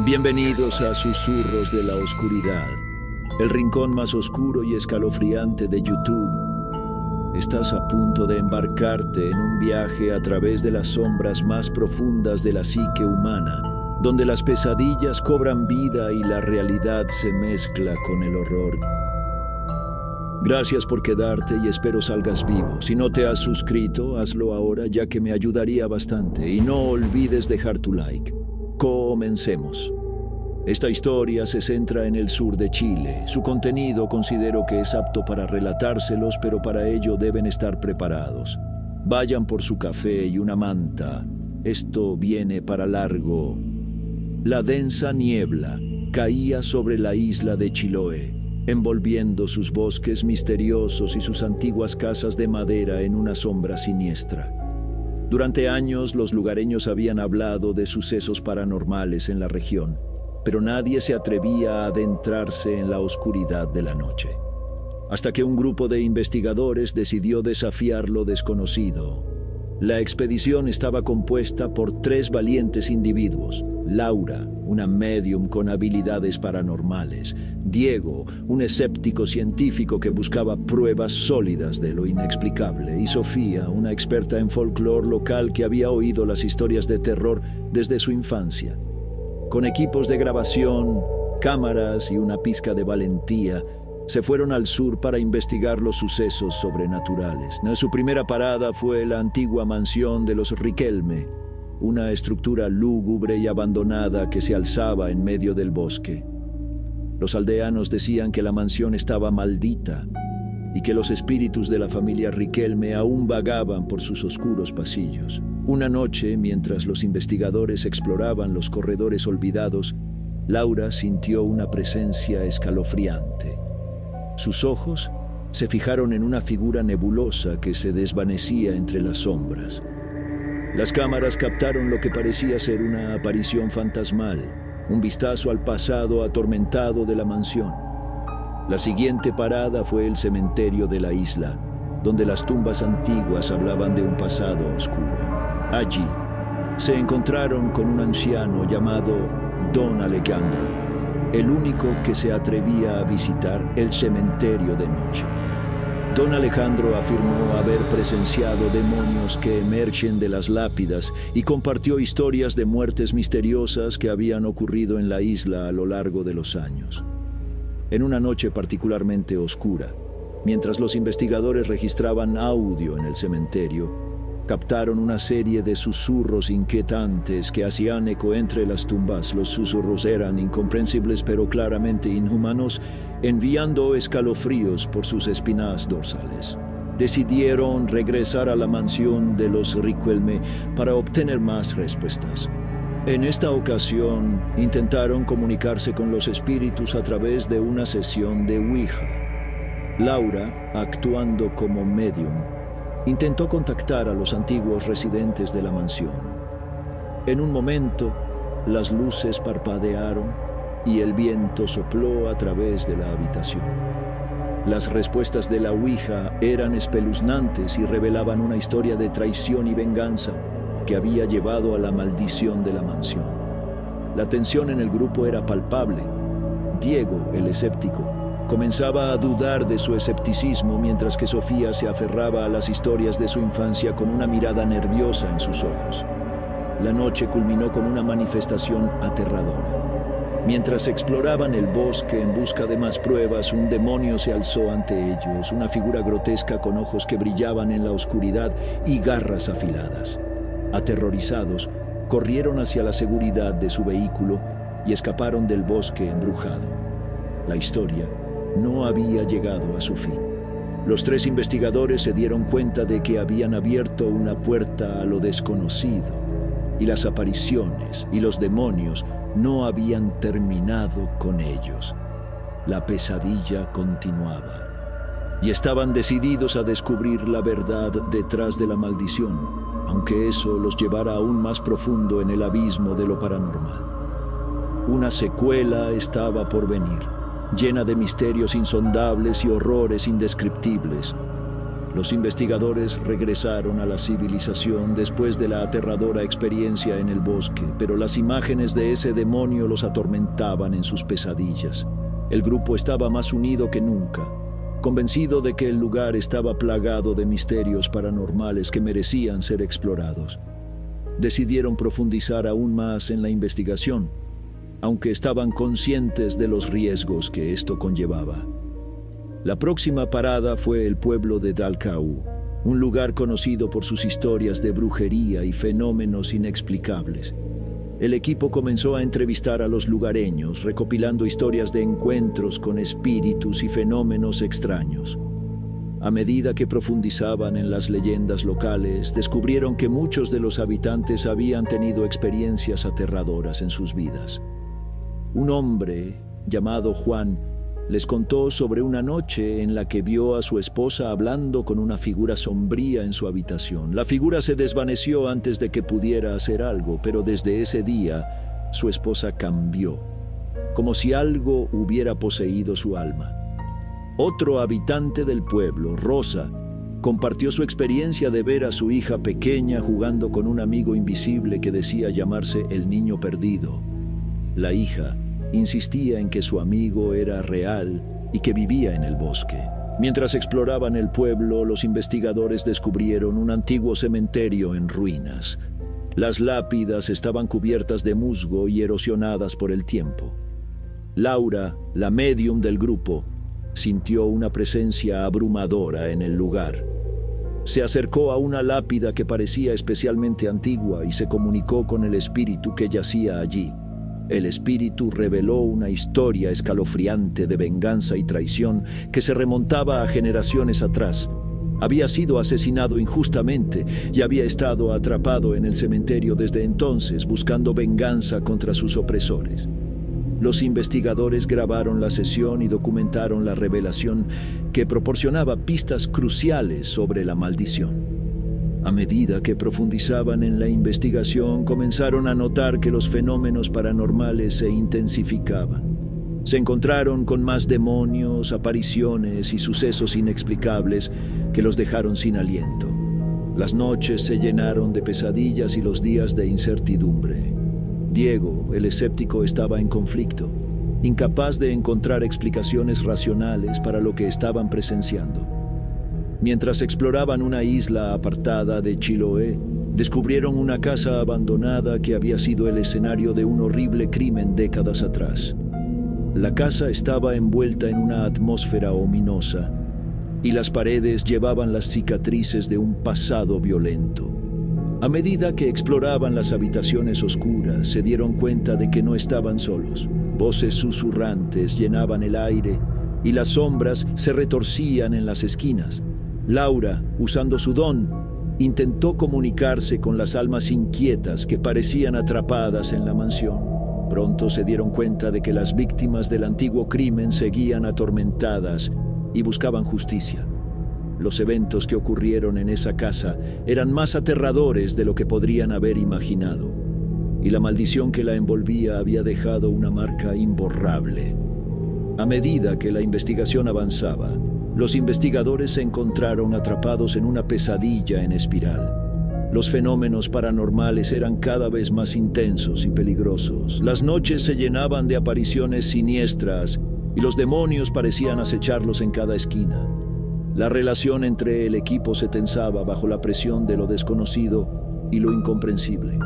Bienvenidos a Susurros de la Oscuridad, el rincón más oscuro y escalofriante de YouTube. Estás a punto de embarcarte en un viaje a través de las sombras más profundas de la psique humana, donde las pesadillas cobran vida y la realidad se mezcla con el horror. Gracias por quedarte y espero salgas vivo. Si no te has suscrito, hazlo ahora, ya que me ayudaría bastante. Y no olvides dejar tu like. Comencemos. Esta historia se centra en el sur de Chile. Su contenido considero que es apto para relatárselos, pero para ello deben estar preparados. Vayan por su café y una manta. Esto viene para largo. La densa niebla caía sobre la isla de Chiloé, envolviendo sus bosques misteriosos y sus antiguas casas de madera en una sombra siniestra. Durante años los lugareños habían hablado de sucesos paranormales en la región, pero nadie se atrevía a adentrarse en la oscuridad de la noche. Hasta que un grupo de investigadores decidió desafiar lo desconocido. La expedición estaba compuesta por 3 valientes individuos: Laura, una médium con habilidades paranormales; Diego, un escéptico científico que buscaba pruebas sólidas de lo inexplicable; y Sofía, una experta en folclore local que había oído las historias de terror desde su infancia. Con equipos de grabación, cámaras y una pizca de valentía, se fueron al sur para investigar los sucesos sobrenaturales. Su primera parada fue la antigua mansión de los Riquelme, una estructura lúgubre y abandonada que se alzaba en medio del bosque. Los aldeanos decían que la mansión estaba maldita y que los espíritus de la familia Riquelme aún vagaban por sus oscuros pasillos. Una noche, mientras los investigadores exploraban los corredores olvidados, Laura sintió una presencia escalofriante. Sus ojos se fijaron en una figura nebulosa que se desvanecía entre las sombras. Las cámaras captaron lo que parecía ser una aparición fantasmal, un vistazo al pasado atormentado de la mansión. La siguiente parada fue el cementerio de la isla, donde las tumbas antiguas hablaban de un pasado oscuro. Allí se encontraron con un anciano llamado Don Alejandro, el único que se atrevía a visitar el cementerio de noche. Don Alejandro afirmó haber presenciado demonios que emergen de las lápidas y compartió historias de muertes misteriosas que habían ocurrido en la isla a lo largo de los años. En una noche particularmente oscura, mientras los investigadores registraban audio en el cementerio, captaron una serie de susurros inquietantes que hacían eco entre las tumbas. Los susurros eran incomprensibles pero claramente inhumanos, enviando escalofríos por sus espinas dorsales. Decidieron regresar a la mansión de los Riquelme para obtener más respuestas. En esta ocasión, intentaron comunicarse con los espíritus a través de una sesión de Ouija. Laura, actuando como medium, intentó contactar a los antiguos residentes de la mansión. En un momento, las luces parpadearon y el viento sopló a través de la habitación. Las respuestas de la Ouija eran espeluznantes y revelaban una historia de traición y venganza que había llevado a la maldición de la mansión. La tensión en el grupo era palpable. Diego, el escéptico, comenzaba a dudar de su escepticismo, mientras que Sofía se aferraba a las historias de su infancia con una mirada nerviosa en sus ojos. La noche culminó con una manifestación aterradora. Mientras exploraban el bosque en busca de más pruebas, un demonio se alzó ante ellos, una figura grotesca con ojos que brillaban en la oscuridad y garras afiladas. Aterrorizados, corrieron hacia la seguridad de su vehículo y escaparon del bosque embrujado. La historia no había llegado a su fin. Los 3 investigadores se dieron cuenta de que habían abierto una puerta a lo desconocido, y las apariciones y los demonios no habían terminado con ellos. La pesadilla continuaba, y estaban decididos a descubrir la verdad detrás de la maldición, aunque eso los llevara aún más profundo en el abismo de lo paranormal. Una secuela estaba por venir, llena de misterios insondables y horrores indescriptibles. Los investigadores regresaron a la civilización después de la aterradora experiencia en el bosque, pero las imágenes de ese demonio los atormentaban en sus pesadillas. El grupo estaba más unido que nunca, convencido de que el lugar estaba plagado de misterios paranormales que merecían ser explorados. Decidieron profundizar aún más en la investigación, aunque estaban conscientes de los riesgos que esto conllevaba. La próxima parada fue el pueblo de Dalcau, un lugar conocido por sus historias de brujería y fenómenos inexplicables. El equipo comenzó a entrevistar a los lugareños, recopilando historias de encuentros con espíritus y fenómenos extraños. A medida que profundizaban en las leyendas locales, descubrieron que muchos de los habitantes habían tenido experiencias aterradoras en sus vidas. Un hombre llamado Juan les contó sobre una noche en la que vio a su esposa hablando con una figura sombría en su habitación. La figura se desvaneció antes de que pudiera hacer algo, pero desde ese día su esposa cambió, como si algo hubiera poseído su alma. Otro habitante del pueblo, Rosa, compartió su experiencia de ver a su hija pequeña jugando con un amigo invisible que decía llamarse el niño perdido. La hija insistía en que su amigo era real y que vivía en el bosque. Mientras exploraban el pueblo, los investigadores descubrieron un antiguo cementerio en ruinas. Las lápidas estaban cubiertas de musgo y erosionadas por el tiempo. Laura, la médium del grupo, sintió una presencia abrumadora en el lugar. Se acercó a una lápida que parecía especialmente antigua y se comunicó con el espíritu que yacía allí. El espíritu reveló una historia escalofriante de venganza y traición que se remontaba a generaciones atrás. Había sido asesinado injustamente y había estado atrapado en el cementerio desde entonces, buscando venganza contra sus opresores. Los investigadores grabaron la sesión y documentaron la revelación que proporcionaba pistas cruciales sobre la maldición. A medida que profundizaban en la investigación, comenzaron a notar que los fenómenos paranormales se intensificaban. Se encontraron con más demonios, apariciones y sucesos inexplicables que los dejaron sin aliento. Las noches se llenaron de pesadillas y los días de incertidumbre. Diego, el escéptico, estaba en conflicto, incapaz de encontrar explicaciones racionales para lo que estaban presenciando. Mientras exploraban una isla apartada de Chiloé, descubrieron una casa abandonada que había sido el escenario de un horrible crimen décadas atrás. La casa estaba envuelta en una atmósfera ominosa, y las paredes llevaban las cicatrices de un pasado violento. A medida que exploraban las habitaciones oscuras, se dieron cuenta de que no estaban solos. Voces susurrantes llenaban el aire, y las sombras se retorcían en las esquinas. Laura, usando su don, intentó comunicarse con las almas inquietas que parecían atrapadas en la mansión. Pronto se dieron cuenta de que las víctimas del antiguo crimen seguían atormentadas y buscaban justicia. Los eventos que ocurrieron en esa casa eran más aterradores de lo que podrían haber imaginado, y la maldición que la envolvía había dejado una marca imborrable. A medida que la investigación avanzaba, los investigadores se encontraron atrapados en una pesadilla en espiral. Los fenómenos paranormales eran cada vez más intensos y peligrosos. Las noches se llenaban de apariciones siniestras y los demonios parecían acecharlos en cada esquina. La relación entre el equipo se tensaba bajo la presión de lo desconocido y lo incomprensible.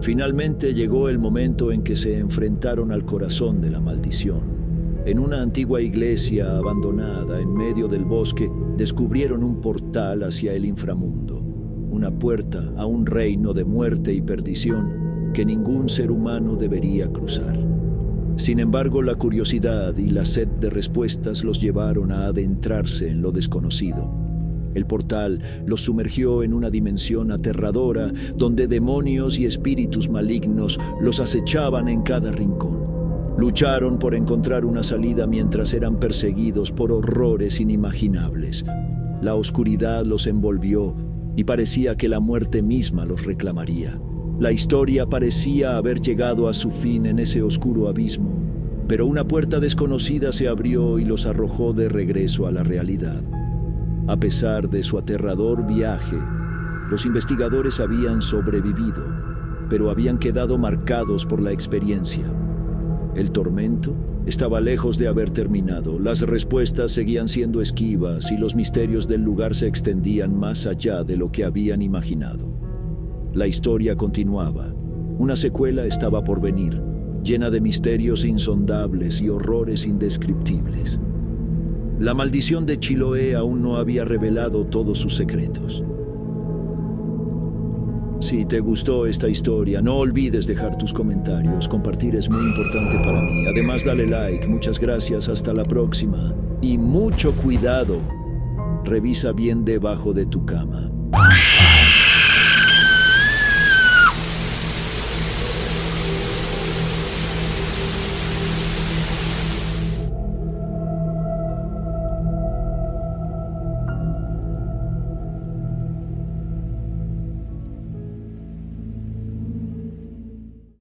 Finalmente llegó el momento en que se enfrentaron al corazón de la maldición. En una antigua iglesia abandonada en medio del bosque, descubrieron un portal hacia el inframundo, una puerta a un reino de muerte y perdición que ningún ser humano debería cruzar. Sin embargo, la curiosidad y la sed de respuestas los llevaron a adentrarse en lo desconocido. El portal los sumergió en una dimensión aterradora, donde demonios y espíritus malignos los acechaban en cada rincón. Lucharon por encontrar una salida mientras eran perseguidos por horrores inimaginables. La oscuridad los envolvió y parecía que la muerte misma los reclamaría. La historia parecía haber llegado a su fin en ese oscuro abismo, pero una puerta desconocida se abrió y los arrojó de regreso a la realidad. A pesar de su aterrador viaje, los investigadores habían sobrevivido, pero habían quedado marcados por la experiencia. El tormento estaba lejos de haber terminado, las respuestas seguían siendo esquivas y los misterios del lugar se extendían más allá de lo que habían imaginado. La historia continuaba. Una secuela estaba por venir, llena de misterios insondables y horrores indescriptibles. La maldición de Chiloé aún no había revelado todos sus secretos. Si te gustó esta historia, no olvides dejar tus comentarios. Compartir es muy importante para mí. Además, dale like. Muchas gracias. Hasta la próxima. Y mucho cuidado. Revisa bien debajo de tu cama.